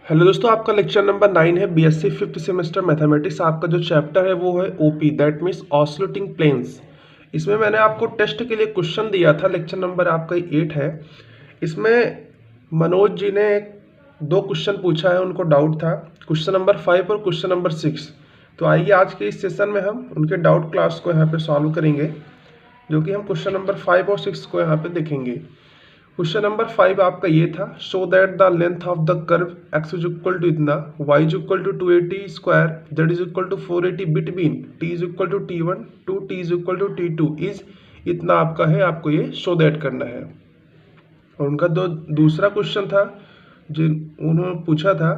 Hello दोस्तों, आपका lecture number 9 है बीएससी फिफ्थ सेमेस्टर मैथमेटिक्स। आपका जो चैप्टर है वो है OP, that means oscillating planes. इसमें मैंने आपको टेस्ट के लिए क्वेश्चन दिया था, लेक्चर नंबर आपका 8 है। इसमें मनोज जी ने दो क्वेश्चन पूछा है, उनको डाउट था, क्वेश्चन नंबर 5 और क्वेश्चन नंबर 6। तो आइए आज के इस सेशन में हम उनके डाउट क्लास को यहाँ पे सॉल्व करेंगे, जो कि हम क्वेश्चन नंबर 5 और 6 को यहाँ पे देखेंगे। क्वेश्चन नंबर 5 आपका ये था, show that the length of the curve x is equal to इतना, y is equal to 280 square, z is equal to 480 between t is equal to t1 to t is equal to t2 is इतना आपका है, आपको ये show that करना है। और उनका दूसरा क्वेश्चन था जो उन्होंने पूछा था,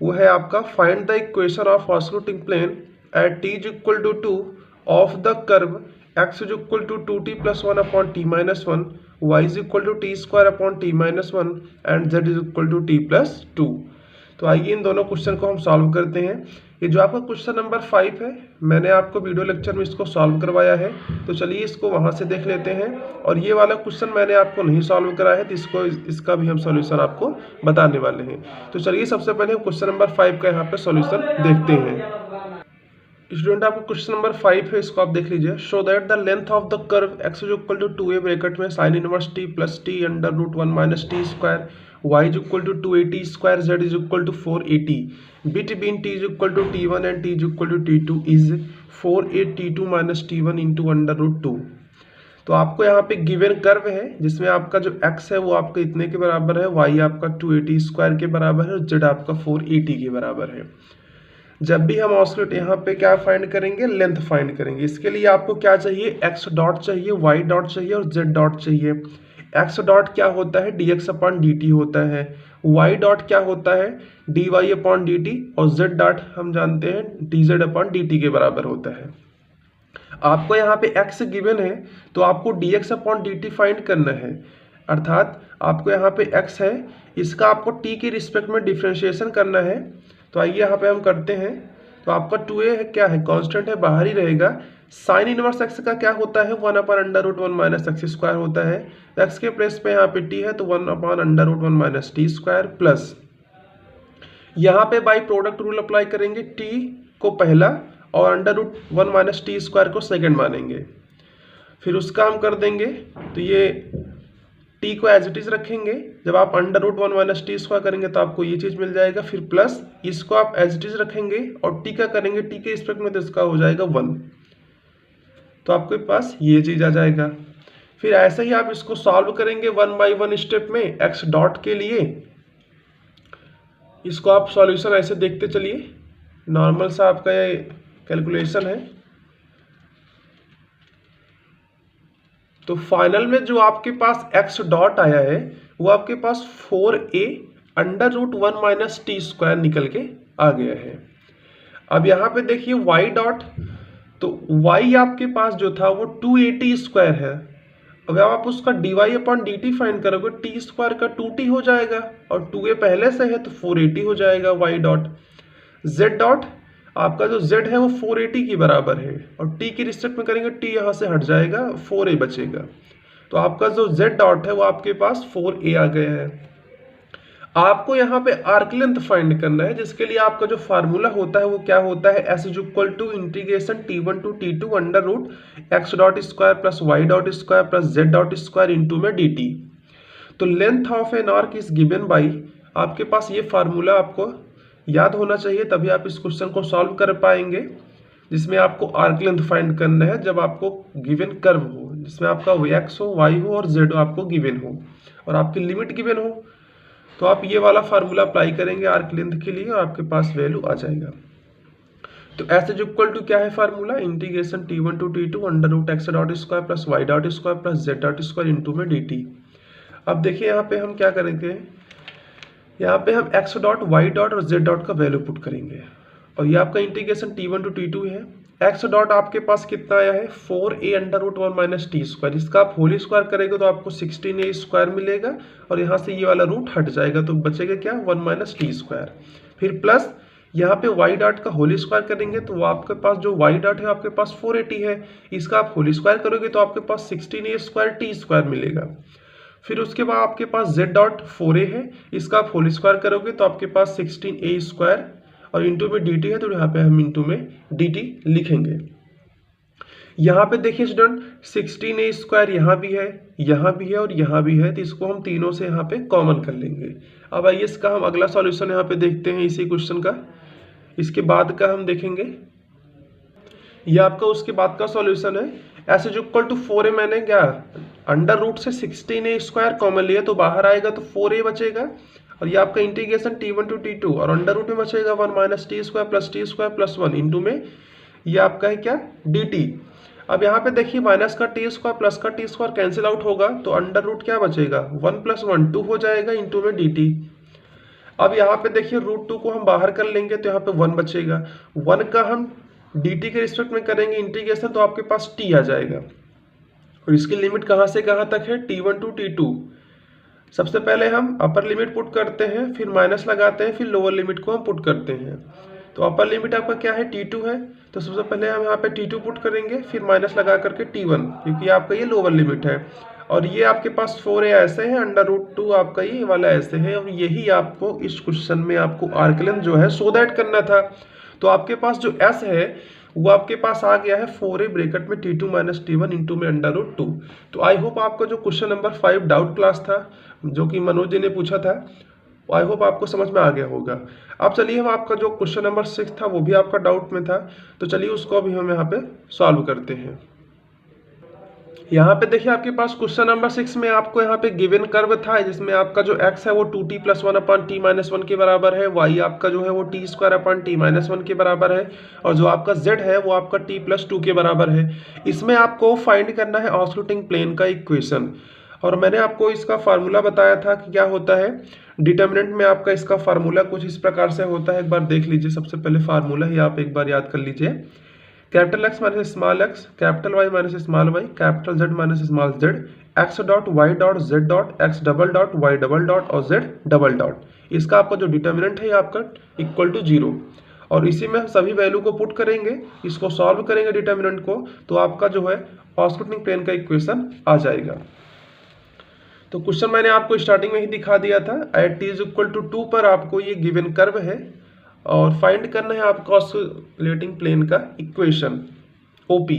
वो है आपका find the equation of oscillating plane at t is equal to 2 of the curve x is equal to 2t plus 1 upon t minus 1, y is equal to t square upon t minus 1 and z is equal to t plus 2। तो आइए इन दोनों question को हम solve करते हैं। ये जो आपका क्वेश्चन नंबर 5 है, मैंने आपको वीडियो लेक्चर में इसको सॉल्व करवाया है, तो चलिए इसको वहां से देख लेते हैं। और ये वाला क्वेश्चन मैंने आपको नहीं सॉल्व कराया है, तो इसका भी हम सॉल्यूशन आपको बताने वाले हैं। तो चलिए सबसे पहले हम क्वेश्चन नंबर 5 का यहाँ पे सॉल्यूशन देखते हैं। स्टूडेंट, आपको क्वेश्चन नंबर 5 है, इसको आप देख लीजिए। Show that the length of the curve x is equal to 2a bracket में sin inverse t plus t under root 1 minus t square, y is equal to 280 square, z is equal to 480 between t is equal to t1 and t is equal to t2 is 480 minus t1 into under root 2। तो आपको यहाँ पे given curve है जिसमें आपका जो x है वो आपका इतने के बराबर है, y आपका 280 स्क्वायर के बराबर है और z आपका 480 के बराबर है। जब भी हम ऑसिलेट यहाँ पे क्या फाइंड करेंगे, लेंथ फाइंड करेंगे। इसके लिए आपको क्या चाहिए, एक्स डॉट चाहिए, वाई डॉट चाहिए और जेड डॉट चाहिए। एक्स डॉट क्या होता है, d x upon d t होता है। वाई डॉट क्या होता है, d y upon d t. और जेड डॉट हम जानते हैं d z upon d t के बराबर होता है। आपको यहाँ पे x गिवन है तो आपको dx upon d T find करना है, अर्थात आपको यहाँ पे x है, इसका आपको t के रिस्पेक्ट में डिफ्रेंशिएशन करना है। तो आइए यहाँ पे हम करते हैं। तो आपका 2a है, क्या है, कांस्टेंट है, बाहर ही रहेगा। साइन इनवर्स x का क्या होता है, 1 upon under root 1 minus x square होता है। x के प्लेस पे यहाँ पे t है तो 1 upon under root 1 minus t square plus, यहाँ पे बाई प्रोडक्ट रूल अप्लाई करेंगे, t को पहला और under root 1 minus t square को सेकेंड मानेंगे। फिर उसका हम कर देंगे, तो ये t को एज इट इज रखेंगे। जब आप under root 1 minus t square करेंगे तो आपको ये चीज मिल जाएगा। फिर प्लस इसको आप एज इट इज रखेंगे और t का करेंगे t के रिस्पेक्ट में, तो इसका हो जाएगा 1। तो आपके पास ये चीज आ जाएगा। फिर ऐसे ही आप इसको सॉल्व करेंगे 1 बाई 1 स्टेप में x डॉट के लिए। इसको आप सॉल्यूशन ऐसे देखते चलिए, नॉर्मल सा आपका ये कैलकुलेशन है। तो फाइनल में जो आपके पास x डॉट आया है वो आपके पास 4a under root 1 minus t square निकल के आ गया है। अब यहाँ पे देखिए y डॉट, तो y आपके पास जो था वो 280 स्क्वायर है। अब आप उसका dy upon d T find करोगे, टी स्क्वायर का 2t हो जाएगा और 2a पहले से है तो 480 हो जाएगा y डॉट। z डॉट, आपका जो z है वो 480 की बराबर है और t के रिस्पेक्ट में करेंगे t यहाँ से हट जाएगा, 4a बचेगा। तो आपका जो z डॉट है वो आपके पास 4a आ गया है। आपको यहाँ पे आर्क लेंथ फाइंड करना है, जिसके लिए आपका जो फार्मूला होता है वो क्या होता है, s is equal to integration t1 to t2 under root x dot square plus y dot square plus z dot square into में dt। तो length of an arc is given by, आपके पास ये फार्मूला आपको याद होना चाहिए, तभी आप इस क्वेश्चन को सॉल्व कर पाएंगे, जिसमें आपको आर्क लेंथ फाइंड करना है जब आपको गिवन कर्व हो, जिसमें आपका x हो, y हो और z आपको गिवन हो और आपकी लिमिट गिवन हो। तो आप ये वाला फार्मूला अप्लाई करेंगे आर्क लेंथ के लिए और आपके पास वैल्यू आ जाएगा। तो s इज इक्वल टू क्या है formula, integration t1 to t2 under root x dot square plus y dot square plus z dot square into में dt। अब देखिए यहाँ पे हम क्या करेंगे, यहाँ पे हम x डॉट, y डॉट और z डॉट का वैल्यू पुट करेंगे और ये आपका इंटीग्रेशन t1 टू t2 है। x डॉट आपके पास कितना आया है, 4a under root 1 minus t square, इसका आप होल स्क्वायर करेंगे तो आपको 16a स्क्वायर मिलेगा और यहाँ से ये वाला रूट हट जाएगा तो बचेगा क्या, 1 माइनस टी स्क्वायर। फिर प्लस यहाँ पे y डॉट का होल स्क्वायर करेंगे तो वो आपके पास जो y डॉट है आपके पास 480 है, इसका आप होल स्क्वायर करोगे तो आपके पास 16a स्क्वायर टी स्क्वायर मिलेगा। फिर उसके बाद आपके पास z डॉट 4a है, इसका आप होल स्क्वायर करोगे तो आपके पास 16a स्क्वायर और इंटू में dt है तो यहाँ पे हम इंटू में dt लिखेंगे। यहाँ पे देखिए स्टूडेंट 16a स्क्वायर यहाँ भी है, यहाँ भी है और यहाँ भी है, तो इसको हम तीनों से यहाँ पे कॉमन कर लेंगे। अब आइए इसका हम अगला सॉल्यूशन यहाँ पे देखते हैं इसी क्वेश्चन का, इसके बाद का हम देखेंगे। ये आपका उसके बाद का सॉल्यूशन है। S is equal to 4a, मैंने क्या अंडर रूट से 16a स्क्वायर कॉमन लिया तो बाहर आएगा तो 4a बचेगा, और ये आपका इंटीग्रेशन t1 टू t2 और अंडर रूट में बचेगा 1 minus t square plus 1 into में ये आपका है क्या dt। अब यहाँ पे देखिए माइनस का टी स्क्वायर प्लस का टी स्क्वायर कैंसिल आउट होगा तो अंडर रूट क्या बचेगा 1 प्लस 1 2 हो जाएगा इंटू में dt। अब यहाँ पे देखिए रूट 2 को हम बाहर कर लेंगे तो यहाँ पे 1 बचेगा, 1 का हम dt के रिस्पेक्ट में करेंगे इंटीग्रेशन तो आपके पास t आ जाएगा, और इसकी लिमिट कहाँ से कहाँ तक है t1 टू t2। सबसे पहले हम अपर लिमिट पुट करते हैं, फिर माइनस लगाते हैं, फिर लोअर लिमिट को हम पुट करते हैं। तो अपर लिमिट आपका क्या है t2 है, तो सबसे पहले हम यहाँ पे t2 पुट करेंगे, फिर माइनस लगा करके t1, क्योंकि आपका ये लोअर लिमिट है। और ये आपके पास 4a ऐसे है, अंडर रूट 2 आपका ये वाला ऐसे है, और यही आपको इस क्वेश्चन में आपको आर्कलन जो है सो दैट करना था। तो आपके पास जो s है वो आपके पास आ गया है 4a ब्रैकेट में t2 माइनस t1 इंटू में अंडर रूट 2। तो आई होप आपका जो क्वेश्चन नंबर 5 डाउट क्लास था जो कि मनोज जी ने पूछा था, आई होप आपको समझ में आ गया होगा। अब चलिए हम आपका जो क्वेश्चन नंबर 6 था वो भी आपका डाउट में था, तो चलिए उसको भी हम यहाँ पे सॉल्व करते हैं। यहाँ पे देखिए आपके पास क्वेश्चन नंबर 6 में आपको यहाँ पे गिवन कर्व था जिसमें आपका जो x है वो 2t plus 1 upon t minus 1 के बराबर है, y आपका जो है वो t square upon t minus 1 के बराबर है, और जो आपका z है वो आपका t प्लस 2 के बराबर है। इसमें आपको फाइंड करना है ऑस्किलेटिंग प्लेन का इक्वेशन, और मैंने आपको इसका फार्मूला बताया था कि क्या होता है। डिटर्मिनेंट में आपका इसका फार्मूला कुछ इस प्रकार से होता है, एक बार देख लीजिए। सबसे पहले फार्मूला ही आप एक बार याद कर लीजिए, capital X minus small x, capital Y minus small y, capital Z minus small z, x dot y dot z dot x double dot y double dot और z डबल डॉट। इसका आपका जो determinant है आपका equal to 0, और इसी में हम सभी वैल्यू को पुट करेंगे, इसको सॉल्व करेंगे डिटर्मिनेंट को, तो आपका जो है ऑस्किलेटिंग प्लेन का इक्वेशन आ जाएगा। तो क्वेश्चन मैंने आपको स्टार्टिंग में ही दिखा दिया था, at t is equal to 2 पर आपको ये गिवन कर्व है और फाइंड करना है आपका ऑस्किलेटिंग प्लेन का इक्वेशन OP।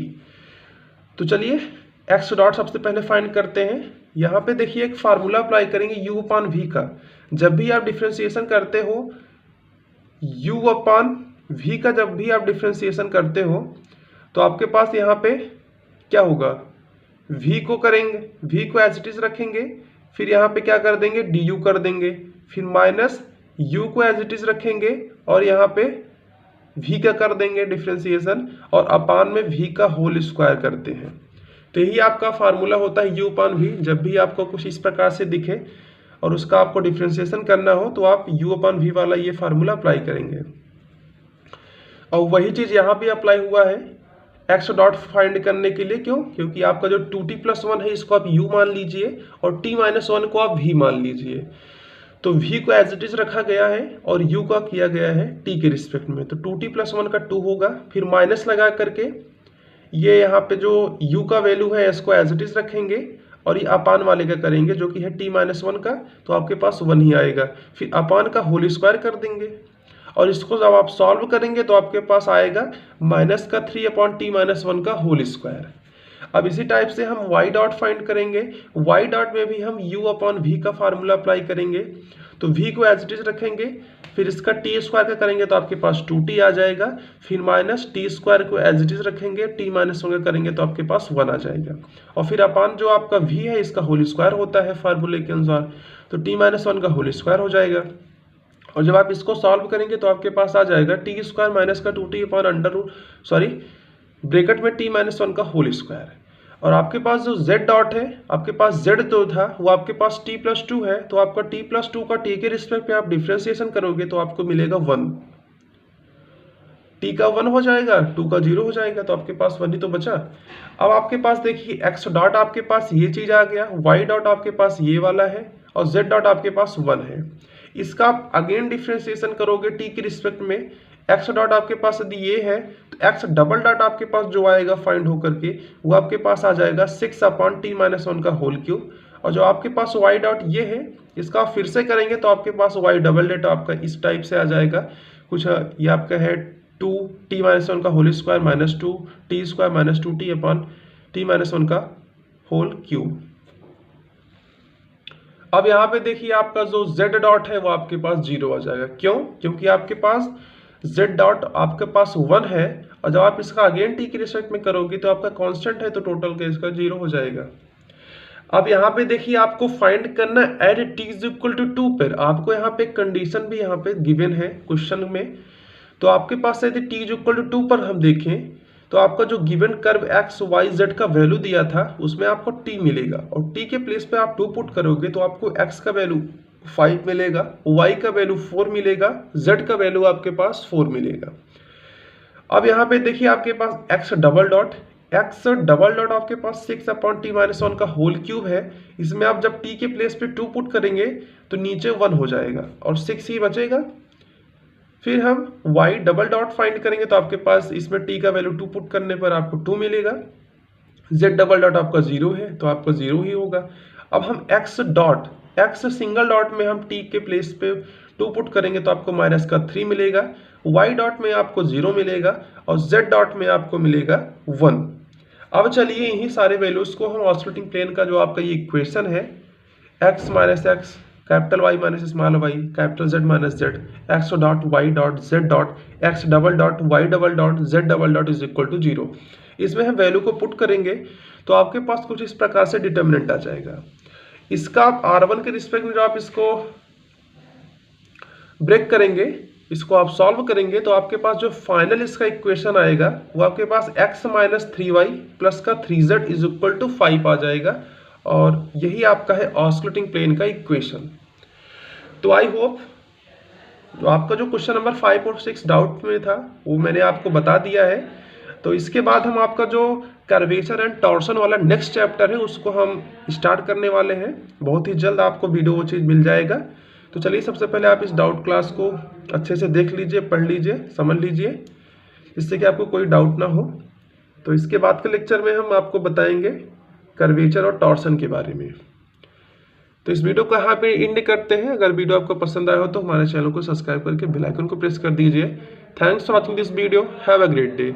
तो चलिए x डॉट सबसे पहले फाइंड करते हैं। यहाँ पे देखिए एक फार्मूला अप्लाई करेंगे u अपॉन v का। जब भी आप डिफरेंशिएशन करते हो u अपॉन v का, जब भी आप डिफरेंशिएशन करते हो तो आपके पास यहाँ पे क्या होगा, v को करेंगे, v को एज इट इज रखेंगे, फिर यहाँ पे क्या कर देंगे du कर देंगे, फिर माइनस u को एज इट इज रखेंगे और यहाँ पे v का कर देंगे डिफरेंशिएशन, और अपान में v का होल स्क्वायर करते हैं। तो यही आपका फार्मूला होता है u अपान v। जब भी आपको कुछ इस प्रकार से दिखे और उसका आपको डिफरेंशिएशन करना हो तो आप u अपान v वाला ये फार्मूला अप्लाई करेंगे, और वही चीज यहाँ भी अप्लाई हुआ है x डॉट फाइंड करने के लिए। क्यों? क्योंकि आपका जो 2t प्लस 1 है इसको आप u मान लीजिए और t माइनस 1 को आप v मान लीजिए। तो v को एज इट इज रखा गया है और u का किया गया है t के रिस्पेक्ट में, तो 2t प्लस 1 का 2 होगा, फिर माइनस लगा करके ये यहाँ पे जो u का वैल्यू है इसको एज इट इज रखेंगे और ये अपान वाले का करेंगे जो कि है t माइनस 1 का, तो आपके पास 1 ही आएगा, फिर अपान का होल स्क्वायर कर देंगे, और इसको जब आप सॉल्व करेंगे तो आपके पास आएगा माइनस का 3 अपॉन t माइनस 1 का होल स्क्वायर। अब इसी टाइप से हम y डॉट फाइंड करेंगे, y डॉट में भी हम u अपॉन v का फार्मूला अप्लाई करेंगे। तो v को एज इट इज रखेंगे, फिर इसका t स्क्वायर का करेंगे तो आपके पास 2t आ जाएगा, फिर माइनस t स्क्वायर को एज इट इज रखेंगे, t माइनस 1 का करेंगे तो आपके पास 1 आ जाएगा, और फिर अपान जो आपका v है इसका होल स्क्वायर होता है फार्मूले के अनुसार, तो t माइनस 1 का होल स्क्वायर हो जाएगा। और जब आप इसको सॉल्व करेंगे तो आपके पास आ जाएगा टी स्क्वायर माइनस का 2t upon under root bracket में t माइनस 1 का होल स्क्वायर। और आपके पास जो z डॉट है, आपके पास z जो था वो आपके पास t प्लस 2 है, तो आपका t प्लस 2 का t के रिस्पेक्ट पे आप डिफ्रेंसिएशन करोगे तो आपको मिलेगा 1, t का 1 हो जाएगा, 2 का 0 हो जाएगा, तो आपके पास 1 ही तो बचा। अब आपके पास देखिए x डॉट आपके पास ये चीज आ गया, y डॉट आपके पास ये वाला है और z डॉट आपके पास 1 है। इसका आप अगेन डिफ्रेंसिएशन करोगे t के रिस्पेक्ट में, x डॉट आपके पास यदि ये है तो x डबल डॉट आपके पास जो आएगा फाइंड होकर के वो आपके पास आ जाएगा 6 अपॉन t माइनस 1 का होल क्यूब, और जो आपके पास y डॉट ये है, इसका आप फिर से करेंगे तो आपके पास y डबल डेट आपका इस टाइप से आ जाएगा कुछ। ये आपका है 2t-1 का whole square minus 2t square minus 2t upon t-1 का होल क्यूब। अब यहाँ पे देखिए आपका जो z डॉट है वो आपके पास 0 आ जाएगा। क्यों? क्योंकि आपके पास z डॉट आपके पास 1 है और जब आप इसका अगेन t के रिस्पेक्ट में करोगे तो आपका कांस्टेंट है तो टोटल का इसका 0 हो जाएगा। अब यहाँ पे देखिए आपको फाइंड करना at t is equal to 2 पर। आपको यहाँ पे कंडीशन भी यहाँ पे गिवन है क्वेश्चन में। तो आपके पास यदि t इज इक्वल टू 2 पर हम देखें तो आपका जो given curve x y z का वैल्यू दिया था उसमें आपको t मिलेगा और t के प्लेस पे आप 2 पुट करोगे तो आपको x का वैल्यू 5 मिलेगा, y का वैल्यू 4 मिलेगा, z का वैल्यू आपके पास 4 मिलेगा। अब यहाँ पे देखिए आपके पास x डबल डॉट आपके पास 6/t-1 का होल क्यूब है। इसमें आप जब t के प्लेस पे 2 पुट करेंगे तो नीचे 1 हो जाएगा और 6 ही बचेगा। फिर हम y डबल डॉट फाइंड करेंगे तो आपके पास इसमें t का वैल्यू 2 पुट करने पर आपको 2 मिलेगा। z डबल डॉट आपका 0 है तो आपका 0 ही होगा। अब हम x सिंगल डॉट में हम t के प्लेस पे 2 पुट करेंगे तो आपको माइनस का 3 मिलेगा। y डॉट में आपको 0 मिलेगा और z डॉट में आपको मिलेगा 1। अब चलिए यही सारे वैल्यूज को हम ऑसिलेटिंग प्लेन का जो आपका ये इक्वेशन है x minus x capital Y minus small y capital Z minus Z x dot y dot z dot x double dot y double dot z double dot is equal to 0। इसमें हम value को put करेंगे तो आपके पास कुछ इस प्रकार से डिटर्मिनेंट आ जाएगा। इसका आप r1 के रिस्पेक्ट में जो आप इसको ब्रेक करेंगे, इसको आप सॉल्व करेंगे तो आपके पास जो फाइनल इसका इक्वेशन आएगा वो आपके पास x माइनस 3y प्लस का 3z इज इक्वल टू 5 आ जाएगा और यही आपका है ऑसिलेटिंग प्लेन का इक्वेशन। तो आई होप जो आपका जो क्वेश्चन नंबर 5 और 6 डाउट में था वो मैंने आपको बता दिया है। तो इसके बाद हम आपका जो कर्वेचर एंड टॉर्सन वाला नेक्स्ट चैप्टर है उसको हम स्टार्ट करने वाले हैं। बहुत ही जल्द आपको वीडियो वो चीज़ मिल जाएगा। तो चलिए सबसे पहले आप इस डाउट क्लास को अच्छे से देख लीजिए, पढ़ लीजिए, समझ लीजिए, जिससे कि आपको कोई डाउट ना हो। तो इसके बाद के लेक्चर में हम आपको बताएंगे कर्वेचर और टॉर्सन के बारे में। तो इस वीडियो को यहाँ पे एंड करते हैं। अगर वीडियो आपको पसंद आया हो तो हमारे चैनल को सब्सक्राइब करके बेल आइकन को प्रेस कर दीजिए। Thanks for watching this video. Have a great day.